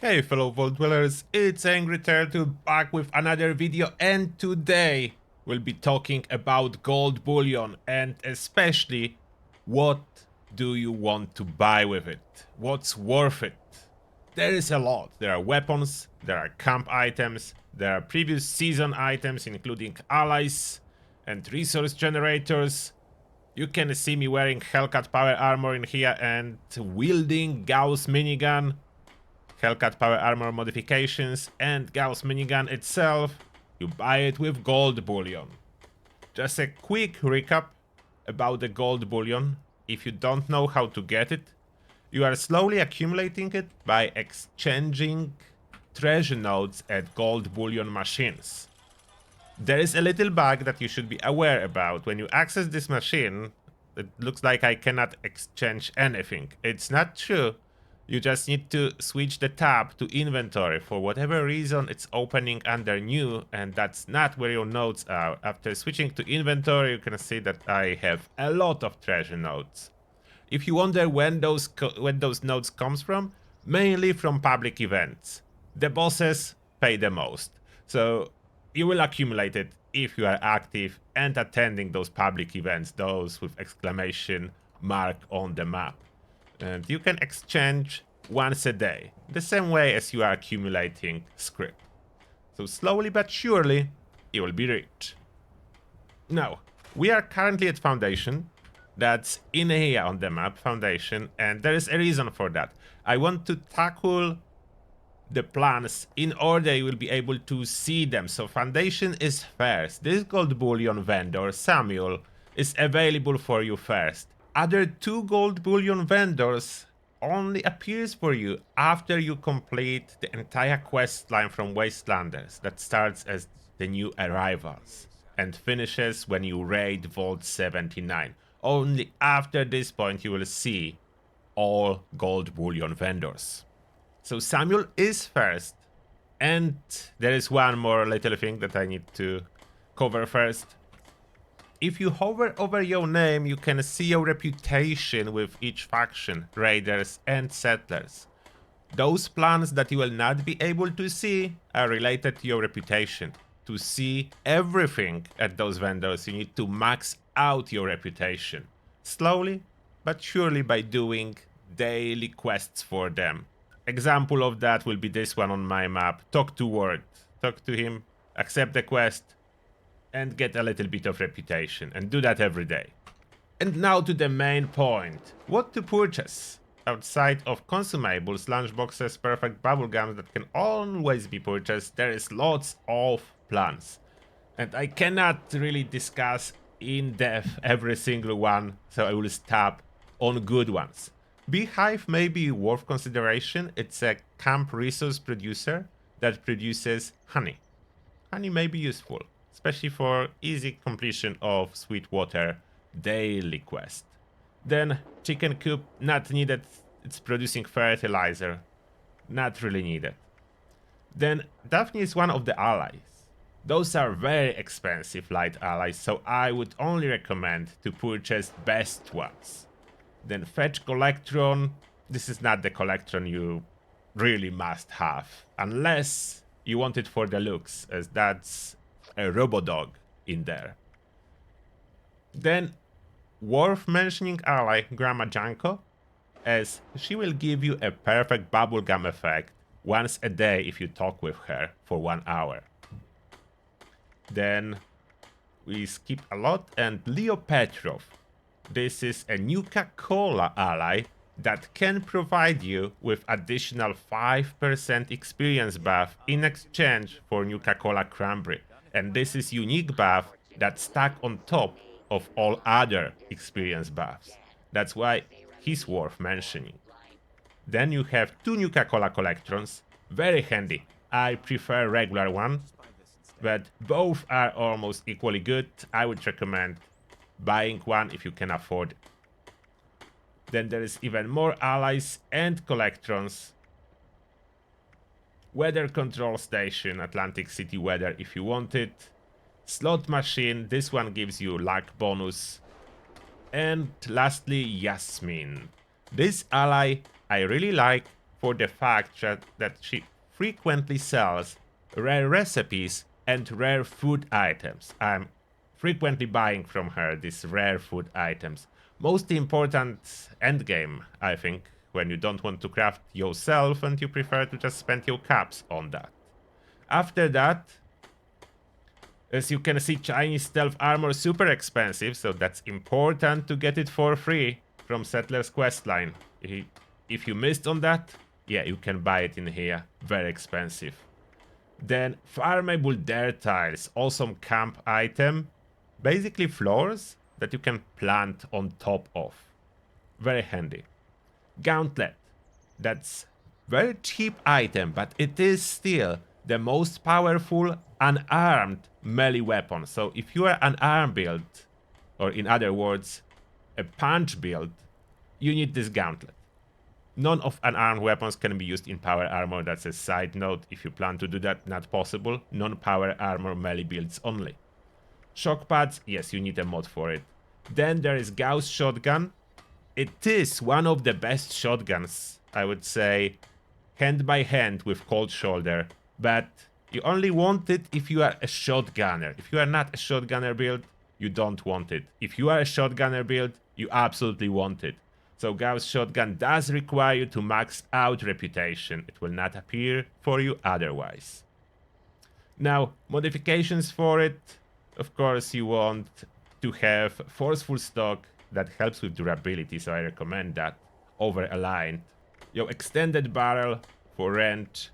Hey fellow Vault Dwellers, it's Angry Turtle back with another video, and today we'll be talking about gold bullion and especially what do you want to buy with it? What's worth it? There is a lot. There are weapons, there are camp items, there are previous season items including allies and resource generators. You can see me wearing Hellcat power armor in here and wielding Gauss minigun. Hellcat power armor modifications and Gauss minigun itself, you buy it with gold bullion. Just a quick recap about the gold bullion. If you don't know how to get it, you are slowly accumulating it by exchanging treasure nodes at gold bullion machines. There is a little bug that you should be aware about. When you access this machine, it looks like I cannot exchange anything. It's not true. You just need to switch the tab to inventory. For whatever reason, it's opening under new, and that's not where your nodes are. After switching to inventory, you can see that I have a lot of treasure nodes. If you wonder when those nodes comes from, mainly from public events. The bosses pay the most, so you will accumulate it if you are active and attending those public events, those with exclamation mark on the map. And you can exchange once a day, the same way as you are accumulating script. So slowly but surely, you will be rich. Now, we are currently at Foundation. That's in here on the map, Foundation, and there is a reason for that. I want to tackle the plans in order you will be able to see them. So Foundation is first. This gold bullion vendor, Samuel, is available for you first. Other two gold bullion vendors only appears for you after you complete the entire quest line from Wastelanders that starts as the new arrivals and finishes when you raid Vault 79. Only after this point you will see all gold bullion vendors. So Samuel is first, and there is one more little thing that I need to cover first. If you hover over your name, you can see your reputation with each faction, raiders and settlers. Those plans that you will not be able to see are related to your reputation. To see everything at those vendors, you need to max out your reputation. Slowly but surely by doing daily quests for them. Example of that will be this one on my map. Talk to Ward. Talk to him, accept the quest, and get a little bit of reputation, and do that every day. And now to the main point. What to purchase? Outside of consumables, lunchboxes, perfect bubblegums that can always be purchased, there is lots of plans. And I cannot really discuss in depth every single one, so I will stop on good ones. Beehive may be worth consideration. It's a camp resource producer that produces honey. Honey may be useful, especially for easy completion of Sweetwater daily quest. Then chicken coop, not needed, it's producing fertilizer, not really needed. Then Daphne is one of the allies. Those are very expensive light allies, so I would only recommend to purchase best ones. Then fetch Collectron, this is not the Collectron you really must have, unless you want it for the looks, as that's a Robodog in there. Then, worth mentioning ally Grandma Janko, as she will give you a perfect bubblegum effect once a day if you talk with her for 1 hour. Then we skip a lot, and Leo Petrov. This is a Nuka-Cola ally that can provide you with additional 5% experience buff in exchange for Nuka-Cola Cranberry. And this is unique buff that's stacked on top of all other experience buffs. That's why he's worth mentioning. Then you have two Nuka-Cola Collectrons, very handy. I prefer regular one, but both are almost equally good. I would recommend buying one if you can afford it. Then there is even more allies and Collectrons. Weather control station, Atlantic City weather if you want it. Slot machine, this one gives you luck bonus. And lastly, Yasmin. This ally I really like for the fact that she frequently sells rare recipes and rare food items. I'm frequently buying from her these rare food items. Most important endgame, I think, when you don't want to craft yourself and you prefer to just spend your caps on that. After that, as you can see, Chinese stealth armor is super expensive, so that's important to get it for free from Settler's Questline. If you missed on that, yeah, you can buy it in here. Very expensive. Then farmable dirt tiles, awesome camp item. Basically floors that you can plant on top of. Very handy. Gauntlet. That's very cheap item, but it is still the most powerful unarmed melee weapon. So if you are an arm build, or in other words, a punch build, you need this gauntlet. None of unarmed weapons can be used in power armor. That's a side note. If you plan to do that, not possible. Non-power armor melee builds only. Shock pads, yes, you need a mod for it. Then there is Gauss shotgun. It is one of the best shotguns, I would say, hand by hand with cold shoulder. But you only want it if you are a shotgunner. If you are not a shotgunner build, you don't want it. If you are a shotgunner build, you absolutely want it. So Gauss shotgun does require you to max out reputation. It will not appear for you otherwise. Now, modifications for it. Of course, you want to have forceful stock that helps with durability, so I recommend that over aligned. Your extended barrel for range,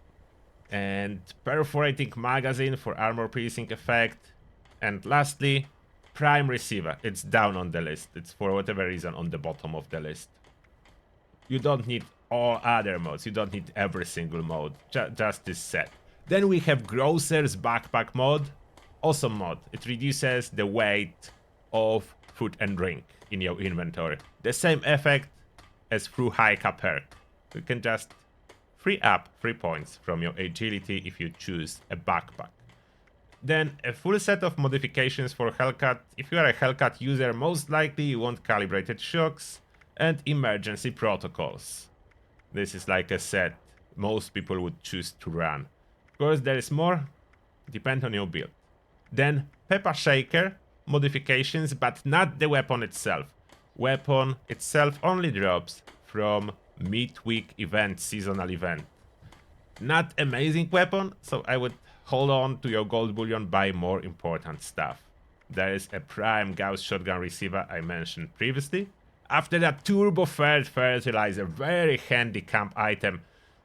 and perforating magazine for armor piercing effect. And lastly, prime receiver. It's down on the list. It's for whatever reason on the bottom of the list. You don't need all other modes. You don't need every single mode. Just this set. Then we have Grocer's backpack mod. Awesome mod. It reduces the weight of food and drink in your inventory. The same effect as through Haika perk. You can just free up 3 points from your agility if you choose a backpack. Then a full set of modifications for Hellcat. If you are a Hellcat user, most likely you want calibrated shocks and emergency protocols. This is like a set most people would choose to run. Of course, there is more, depend on your build. Then Peppa Shaker modifications, but not the weapon itself. Weapon itself only drops from midweek event, seasonal event. Not amazing weapon, so I would hold on to your gold bullion, buy more important stuff. There is a prime Gauss shotgun receiver I mentioned previously. After that, turbo fed fertilizer, very handy camp item.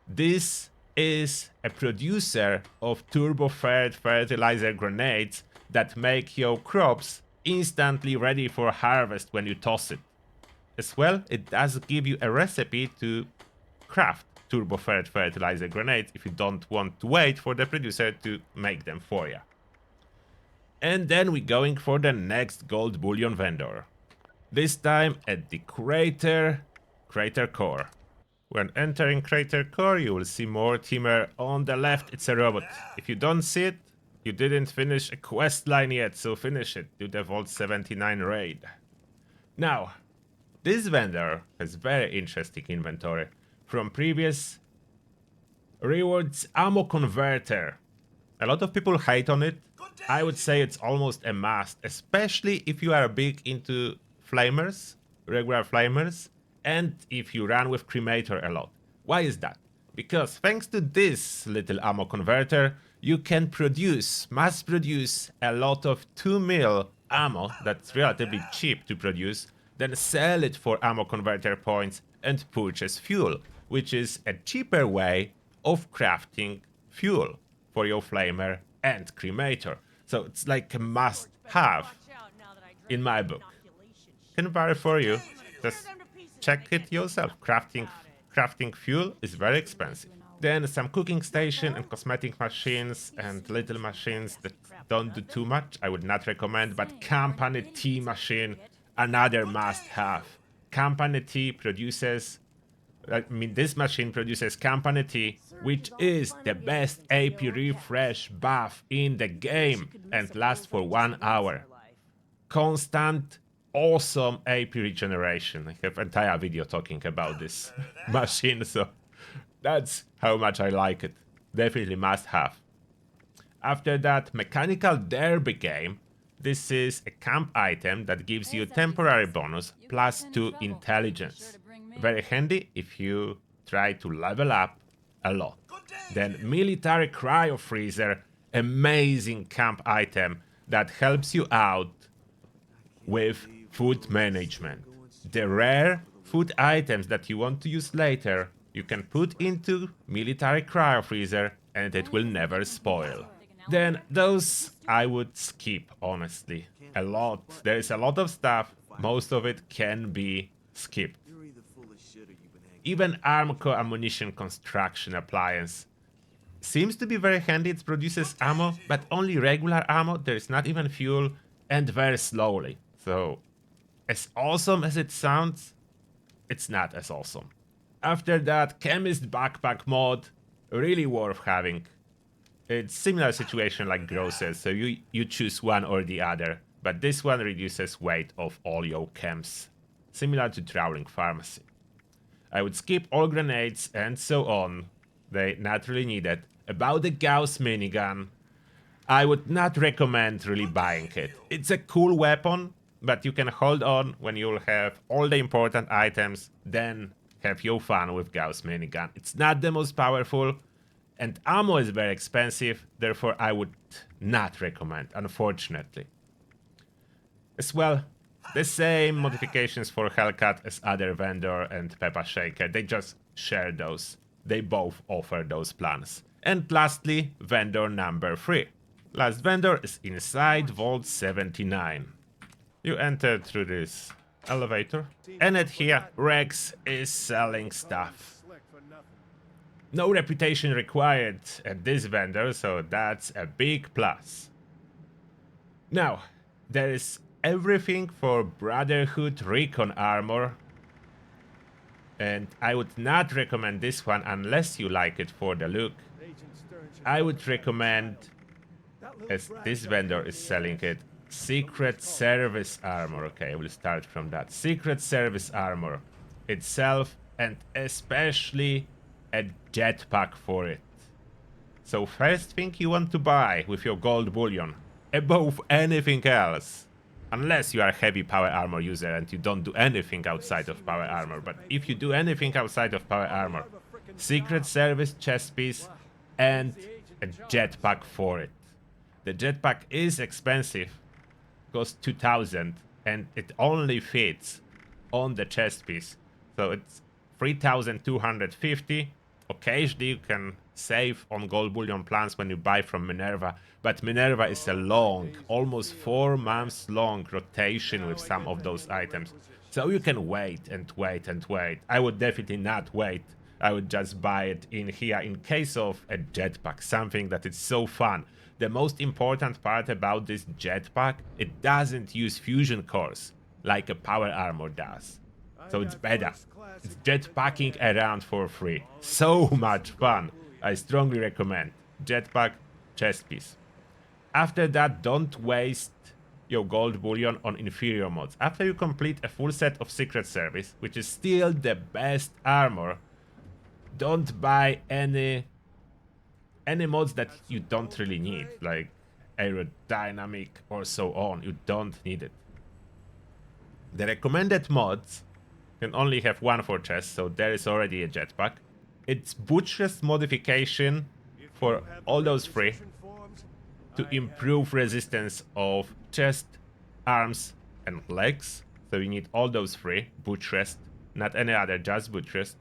This is a producer of turbo fed fertilizer grenades that make your crops instantly ready for harvest when you toss it. As well, it does give you a recipe to craft turbo fed fertilizer grenades if you don't want to wait for the producer to make them for you. And then we're going for the next gold bullion vendor. This time at the crater core. When entering crater core, you will see Mortimer. On the left, it's a robot. If you don't see it, you didn't finish a quest line yet, so finish it. Do the Vault 79 raid. Now, this vendor has very interesting inventory. From previous rewards, ammo converter. A lot of people hate on it. I would say it's almost a must, especially if you are big into flamers, regular flamers, and if you run with cremator a lot. Why is that? Because thanks to this little ammo converter, you can mass produce a lot of 2 mil ammo that's relatively cheap to produce, then sell it for ammo converter points and purchase fuel, which is a cheaper way of crafting fuel for your flamer and cremator. So it's like a must-have in my book. Can vary for you. Just check it yourself. Crafting fuel is very expensive. Then some cooking station and cosmetic machines and little machines that don't do too much. I would not recommend, but company tea machine, another must-have. Company tea produces, this machine produces company tea, which is the best AP refresh buff in the game and lasts for 1 hour. Constant, awesome AP regeneration. I have an entire video talking about this machine, so That's how much I like it. Definitely must have. After that, Mechanical Derby Game. This is a camp item that gives you a temporary bonus plus 2 intelligence. Very handy if you try to level up a lot. Then Military Cryo Freezer, amazing camp item that helps you out with food management. The rare food items that you want to use later, you can put into Military Cryo Freezer and it will never spoil. Then those I would skip, honestly. A lot. There is a lot of stuff. Most of it can be skipped. Even Armco Ammunition Construction Appliance seems to be very handy. It produces ammo, but only regular ammo. There is not even fuel, and very slowly. So, as awesome as it sounds, it's not as awesome. After that, Chemist Backpack mod, really worth having. It's similar situation like Grosses, so you choose one or the other, but this one reduces weight of all your chems, similar to Trawling Pharmacy. I would skip all grenades and so on, they not really needed. About the Gauss minigun, I would not recommend really buying it. It's a cool weapon, but you can hold on when you'll have all the important items, then have your fun with Gauss minigun. It's not the most powerful, and ammo is very expensive, therefore I would not recommend, unfortunately. As well, the same modifications for Hellcat as other vendor and Peppa Shaker, they just share those. They both offer those plans. And lastly, vendor number 3. Last vendor is inside Vault 79. You enter through this elevator, and at here Rex is selling stuff. No reputation required at this vendor, so that's a big plus. Now, there is everything for Brotherhood Recon armor, and I would not recommend this one unless you like it for the look. I would recommend, as this vendor is selling it, Secret Service armor. Okay, I will start from that. Secret Service armor itself, and especially a jetpack for it. So first thing you want to buy with your gold bullion, above anything else, unless you are a heavy power armor user and you don't do anything outside of power armor, but if you do anything outside of power armor, Secret Service chest piece and a jetpack for it. The jetpack is expensive, costs 2,000, and it only fits on the chest piece, so it's 3,250. Occasionally you can save on gold bullion plans when you buy from Minerva, but Minerva is a long, almost 4 months long rotation with some of those items. So you can wait and wait and wait. I would definitely not wait. I would just buy it in here in case of a jetpack, something that is so fun. The most important part about this jetpack, it doesn't use fusion cores like a power armor does. So it's better. It's jetpacking around for free. So much fun. I strongly recommend. Jetpack, chest piece. After that, don't waste your gold bullion on inferior mods. After you complete a full set of Secret Service, which is still the best armor, don't buy any mods that you don't really need, like aerodynamic or so on. You don't need it. The recommended mods can only have one for chest, so there is already a jetpack. It's Butcher's modification for all those 3 to improve resistance of chest, arms, and legs. So you need all those 3, Butcher's, not any other, just Butcher's.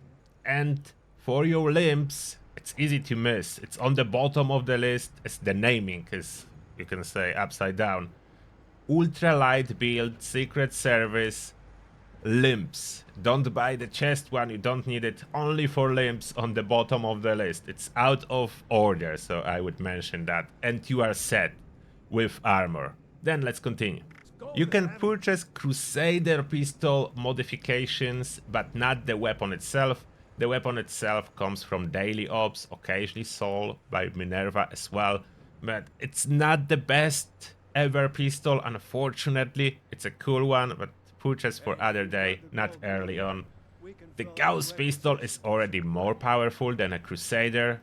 And for your limbs, it's easy to miss. It's on the bottom of the list, as the naming is, you can say, upside down. Ultra light build, Secret Service, limbs. Don't buy the chest one, you don't need it. Only for limbs on the bottom of the list. It's out of order, so I would mention that. And you are set with armor. Then let's continue. You can purchase Crusader pistol modifications, but not the weapon itself. The weapon itself comes from daily ops, occasionally sold by Minerva as well. But it's not the best ever pistol, unfortunately. It's a cool one, but purchased for other day, not early on. The Gauss pistol is already more powerful than a Crusader.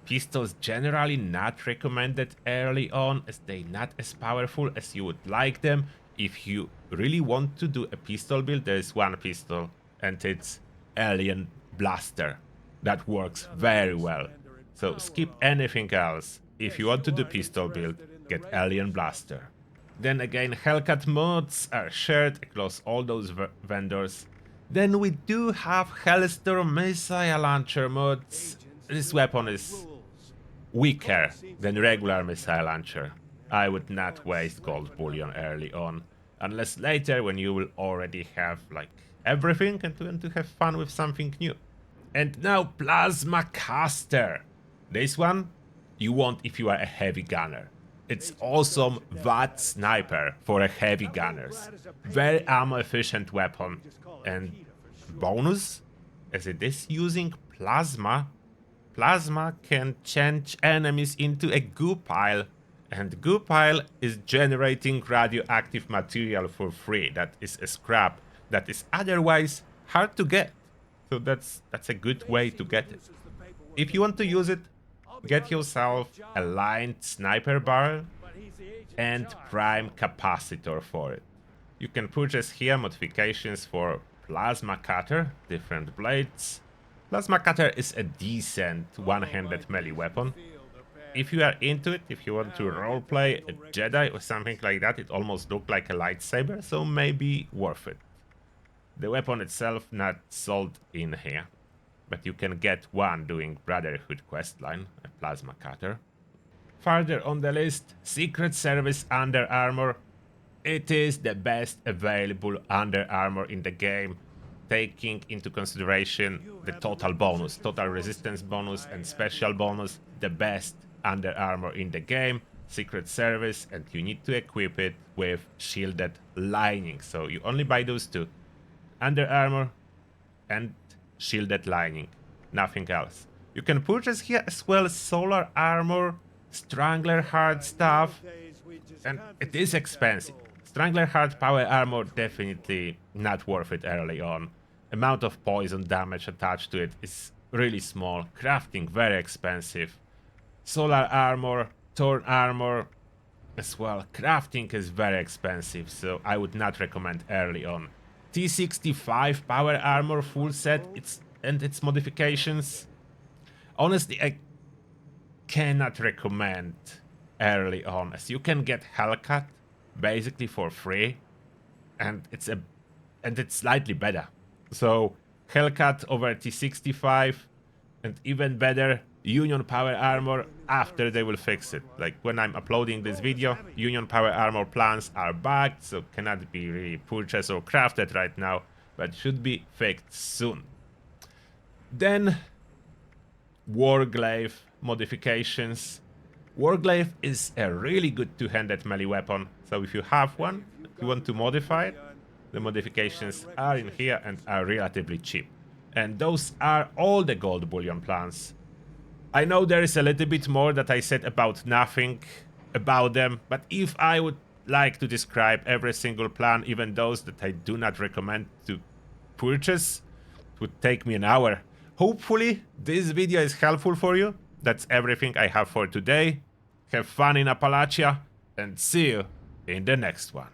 Pistols generally not recommended early on, as they're not as powerful as you would like them. If you really want to do a pistol build, there is one pistol, and it's Alien Blaster. That works very well. So skip anything else. If you want to do pistol build, get Alien Blaster. Then again, Hellcat mods are shared across all those vendors. Then we do have Hellstorm missile launcher mods. This weapon is weaker than regular missile launcher. I would not waste gold bullion early on, unless later when you will already have like everything and want to have fun with something new. And now Plasma Caster. This one you want if you are a heavy gunner. It's awesome VAT sniper for a heavy gunners. Very ammo efficient weapon, and bonus as it is using plasma. Plasma can change enemies into a goo pile, and goo pile is generating radioactive material for free. That is a scrap that is otherwise hard to get. So that's a good way to get it. If you want to use it, get yourself a lined sniper barrel and prime capacitor for it. You can purchase here modifications for plasma cutter, different blades. Plasma cutter is a decent one-handed melee weapon. If you are into it, if you want to roleplay a Jedi or something like that, it almost looks like a lightsaber, so maybe worth it. The weapon itself not sold in here, but you can get one doing Brotherhood questline, a plasma cutter. Further on the list, Secret Service Under Armor. It is the best available Under Armor in the game, taking into consideration the total bonus, total resistance bonus and special bonus. The best Under Armor in the game, Secret Service, and you need to equip it with shielded lining. So you only buy those two, Under Armor and shielded lining, nothing else. You can purchase here as well solar armor, Strangler Heart stuff, and it is expensive. Strangler Heart power armor definitely not worth it early on. Amount of poison damage attached to it is really small. Crafting very expensive. Solar armor, Thorn armor as well. Crafting is very expensive, so I would not recommend early on. T65 power armor full set and its modifications. Honestly, I cannot recommend early on, as you can get Hellcat basically for free, and it's slightly better. So Hellcat over T65, and even better Union power armor after they will fix it. Like when I'm uploading this video, Union power armor plans are bugged, so cannot be really purchased or crafted right now, but should be fixed soon. Then Warglaive modifications. Warglaive is a really good two-handed melee weapon, so if you have one, if you want to modify it, the modifications are in here and are relatively cheap. And those are all the gold bullion plans. I know there is a little bit more that I said about nothing about them, but if I would like to describe every single plan, even those that I do not recommend to purchase, it would take me an hour. Hopefully this video is helpful for you. That's everything I have for today. Have fun in Appalachia, and see you in the next one.